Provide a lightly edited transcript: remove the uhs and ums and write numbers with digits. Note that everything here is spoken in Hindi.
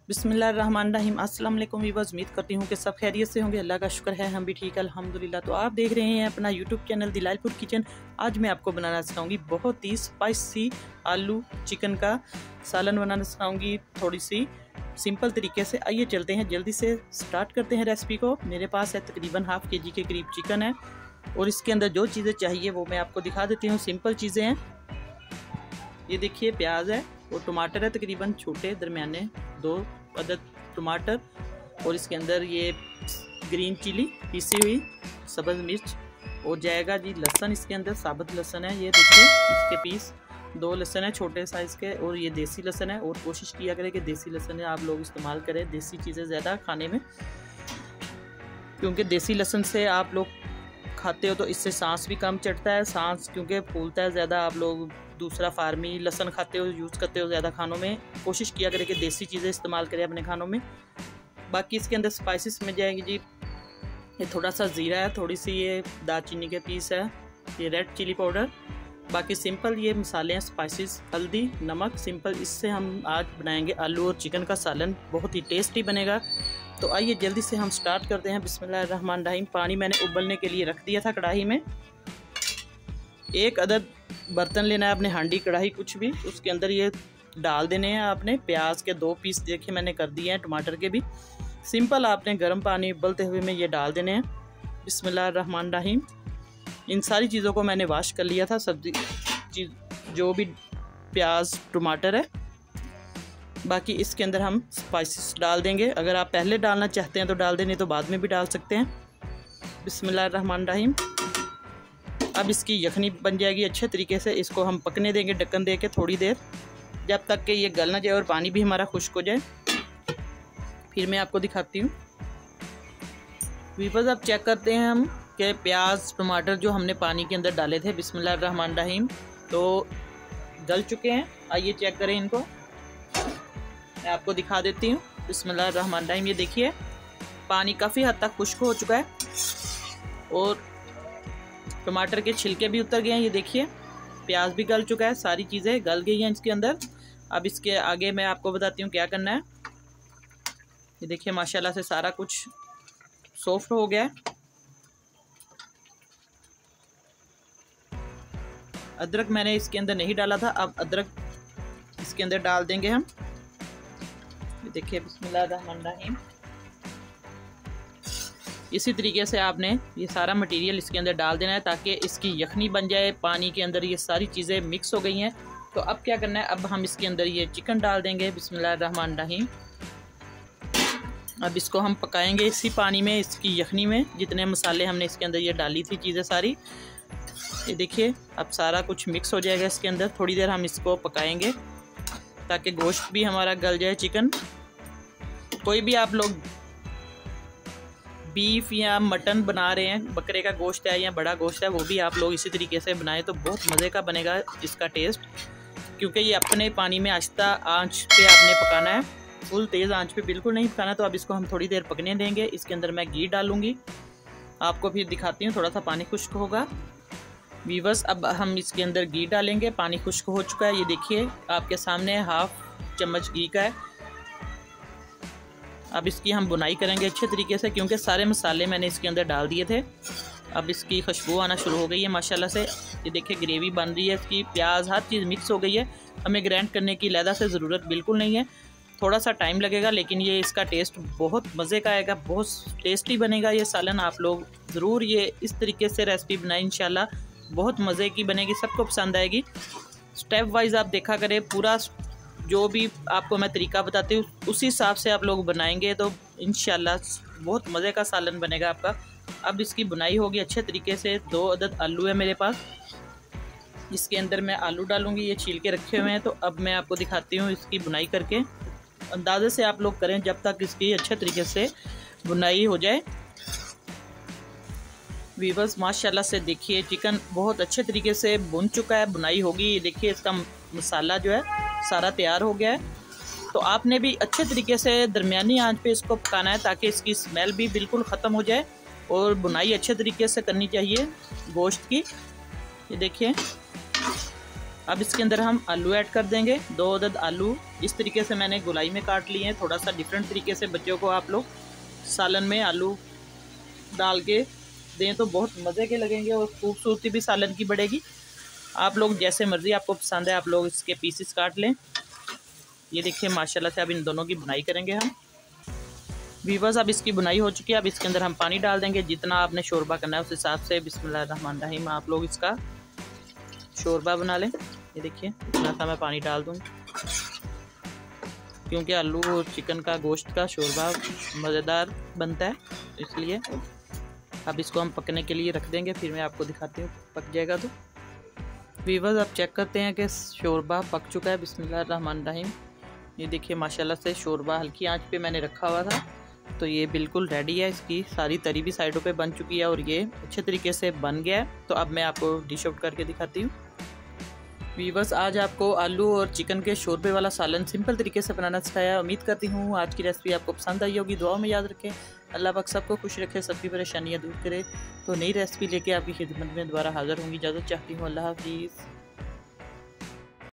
बिस्मिल्लाहिर्रहमानिर्रहीम। अस्सलाम वालेकुम वीवर्स, उम्मीद करती हूँ कि सब खैरियत से होंगे। अल्लाह का शुक्र है, हम भी ठीक अल्हम्दुलिल्लाह। तो आप देख रहे हैं अपना यूट्यूब चैनल दिलालपुर किचन। आज मैं आपको बनाना सिखाऊंगी बहुत ही स्पाइसी आलू चिकन का सालन बनाना सिखाऊंगी, थोड़ी सी सिंपल तरीके से। आइए चलते हैं, जल्दी से स्टार्ट करते हैं रेसिपी को। मेरे पास है तकरीबन हाफ़ केजी के करीब चिकन है और इसके अंदर जो चीज़ें चाहिए वो मैं आपको दिखा देती हूँ। सिंपल चीज़ें हैं। ये देखिए, प्याज है और टमाटर है तकरीबन छोटे दरमियाने 2 अदद टमाटर, और इसके अंदर ये ग्रीन चिली पीसी हुई, सब्ज़ मिर्च, और जाएगा जी लहसुन। इसके अंदर साबुत लहसुन है, ये देखिए इसके पीस 2 लहसुन है छोटे साइज़ के, और ये देसी लहसुन है। और कोशिश किया करें कि देसी लहसुन है आप लोग इस्तेमाल करें, देसी चीज़ें ज़्यादा खाने में, क्योंकि देसी लहसुन से आप लोग खाते हो तो इससे सांस भी कम चढ़ता है, सांस क्योंकि फूलता है ज़्यादा। आप लोग दूसरा फार्मी लहसुन खाते हो, यूज़ करते हो ज़्यादा खानों में। कोशिश किया करें कि देसी चीज़ें इस्तेमाल करें अपने खानों में। बाकी इसके अंदर स्पाइसेस मिल जाएंगी जी। ये थोड़ा सा ज़ीरा है, थोड़ी सी ये दालचीनी के पीस है, ये रेड चिली पाउडर। बाकी सिंपल ये मसाले हैं, स्पाइसेस, हल्दी, नमक, सिंपल। इससे हम आज बनाएंगे आलू और चिकन का सालन, बहुत ही टेस्टी बनेगा। तो आइए जल्दी से हम स्टार्ट करते हैं। बिस्मिल्लाहिर्रहमानिर्रहीम। पानी मैंने उबलने के लिए रख दिया था कढ़ाई में। 1 अदद बर्तन लेना है आपने, हांडी कढ़ाई कुछ भी, उसके अंदर ये डाल देने हैं आपने प्याज के 2 पीस देखे मैंने कर दिए हैं, टमाटर के भी। सिंपल आपने गर्म पानी उबलते हुए में ये डाल देने हैं। बिस्मिल्लाहिर्रहमानिर्रहीम। इन सारी चीज़ों को मैंने वॉश कर लिया था, सब्जी चीज़ जो भी प्याज टमाटर है। बाकी इसके अंदर हम स्पाइसेस डाल देंगे। अगर आप पहले डालना चाहते हैं तो डाल दें, नहीं तो बाद में भी डाल सकते हैं। बिस्मिल्लाहिर्रहमानिर्रहीम। अब इसकी यखनी बन जाएगी अच्छे तरीके से। इसको हम पकने देंगे ढक्कन दे के थोड़ी देर, जब तक कि ये गल ना जाए और पानी भी हमारा खुश्क हो जाए। फिर मैं आपको दिखाती हूँ। वीवर्स, अब चेक करते हैं हम कि प्याज टमाटर जो हमने पानी के अंदर डाले थे बिस्मिल्लाहिर्रहमानिर्रहीम तो गल चुके हैं। आइए चेक करें इनको, मैं आपको दिखा देती हूँ। बिस्मिल्लाहिर्रहमानिर्रहीम। ये देखिए पानी काफ़ी हद तक खुश्क हो चुका है और टमाटर के छिलके भी उतर गए हैं। ये देखिए प्याज भी गल चुका है, सारी चीज़ें गल गई हैं इसके अंदर। अब इसके आगे मैं आपको बताती हूँ क्या करना है। ये देखिए माशाल्लाह से सारा कुछ सॉफ्ट हो गया है। अदरक मैंने इसके अंदर नहीं डाला था, अब अदरक इसके अंदर डाल देंगे हम। ये देखिए बिस्मिल्लाहिर्रहमानिर्रहीम। इसी तरीके से आपने ये सारा मटेरियल इसके अंदर डाल देना है ताकि इसकी यखनी बन जाए। पानी के अंदर ये सारी चीज़ें मिक्स हो गई हैं। तो अब क्या करना है, अब हम इसके अंदर ये चिकन डाल देंगे बिस्मिल्लाहिर्रहमानिर्रहीम। अब इसको हम पकाएंगे इसी पानी में, इसकी यखनी में, जितने मसाले हमने इसके अंदर ये डाली थी चीज़ें सारी। ये देखिए अब सारा कुछ मिक्स हो जाएगा इसके अंदर। थोड़ी देर हम इसको पकाएंगे ताकि गोश्त भी हमारा गल जाए। चिकन कोई भी आप लोग बीफ या मटन बना रहे हैं, बकरे का गोश्त है या बड़ा गोश्त है, वो भी आप लोग इसी तरीके से बनाएं तो बहुत मज़े का बनेगा इसका टेस्ट। क्योंकि ये अपने पानी में आहिस्ता आंच पे आपने पकाना है, फुल तेज़ आंच पे बिल्कुल नहीं पकाना। तो अब इसको हम थोड़ी देर पकने देंगे। इसके अंदर मैं घी डालूँगी, आपको फिर दिखाती हूँ। थोड़ा सा पानी खुश्क होगा वीवर्स। अब हम इसके अंदर घी डालेंगे, पानी खुश्क हो चुका है। ये देखिए आपके सामने 1/2 चम्मच घी का है। अब इसकी हम बुनाई करेंगे अच्छे तरीके से, क्योंकि सारे मसाले मैंने इसके अंदर डाल दिए थे। अब इसकी खुशबू आना शुरू हो गई है माशाल्लाह से। ये देखिए ग्रेवी बन रही है इसकी, प्याज हर चीज़ मिक्स हो गई है। हमें ग्राइंड करने की लहदा से ज़रूरत बिल्कुल नहीं है, थोड़ा सा टाइम लगेगा, लेकिन ये इसका टेस्ट बहुत मज़े का आएगा, बहुत टेस्टी बनेगा ये सालन। आप लोग ज़रूर ये इस तरीके से रेसिपी बनाएं, इंशाल्लाह बहुत मज़े की बनेगी, सबको पसंद आएगी। स्टेप वाइज आप देखा करें, पूरा जो भी आपको मैं तरीका बताती हूँ उसी हिसाब से आप लोग बनाएंगे तो इंशाल्लाह बहुत मज़े का सालन बनेगा आपका। अब इसकी बुनाई होगी अच्छे तरीके से। 2 अदद आलू है मेरे पास, इसके अंदर मैं आलू डालूँगी, ये छील के रखे हुए हैं। तो अब मैं आपको दिखाती हूँ इसकी बुनाई करके। अंदाजे से आप लोग करें जब तक इसकी अच्छे तरीके से बुनाई हो जाए। वीवर्स माशाल्लाह से देखिए चिकन बहुत अच्छे तरीके से बुन चुका है, बुनाई होगी। ये देखिए इसका मसाला जो है सारा तैयार हो गया है। तो आपने भी अच्छे तरीके से दरमियानी आंच पे इसको पकाना है ताकि इसकी स्मेल भी बिल्कुल ख़त्म हो जाए और बुनाई अच्छे तरीके से करनी चाहिए गोश्त की। ये देखिए अब इसके अंदर हम आलू ऐड कर देंगे। 2 अदद आलू इस तरीके से मैंने गोलाई में काट लिए हैं। थोड़ा सा डिफरेंट तरीके से बच्चों को आप लोग सालन में आलू डाल के दें तो बहुत मज़े के लगेंगे और खूबसूरती भी सालन की बढ़ेगी। आप लोग जैसे मर्ज़ी आपको पसंद है आप लोग इसके पीसेस काट लें। ये देखिए माशाल्लाह से अब इन दोनों की बुनाई करेंगे हम। वीवर्स अब इसकी बुनाई हो चुकी है। अब इसके अंदर हम पानी डाल देंगे। जितना आपने शोरबा करना है उस हिसाब से बिस्मिल्लाहिर्रहमानिर्रहीम आप लोग इसका शोरबा बना लें। ये देखिए इतना सा मैं पानी डाल दूँगी क्योंकि आलू और चिकन का गोश्त का शोरबा मज़ेदार बनता है, इसलिए अब इसको हम पकने के लिए रख देंगे। फिर मैं आपको दिखाती हूँ पक जाएगा तो। वीवर्स अब चेक करते हैं कि शोरबा पक चुका है। बिस्मिल्लाहिर्रहमानिर्रहीम। ये देखिए माशाल्लाह से शोरबा हल्की आंच पे मैंने रखा हुआ था तो ये बिल्कुल रेडी है। इसकी सारी तरी भी साइडों पे बन चुकी है और ये अच्छे तरीके से बन गया है। तो अब मैं आपको डिश आउट करके दिखाती हूँ। वीवर्स आज आपको आलू और चिकन के शोरबे वाला सालन सिंपल तरीके से बनाना सिखाया। उम्मीद करती हूँ आज की रेसिपी आपको पसंद आई होगी। दुआ में याद रखें। अल्लाह पाक सबको खुश रखे, सबकी परेशानियाँ दूर करे। तो नई रेसिपी लेके आपकी खिदमत में दोबारा हाज़िर होंगी। इजाज़त चाहती हूँ। अल्लाह हाफिज़।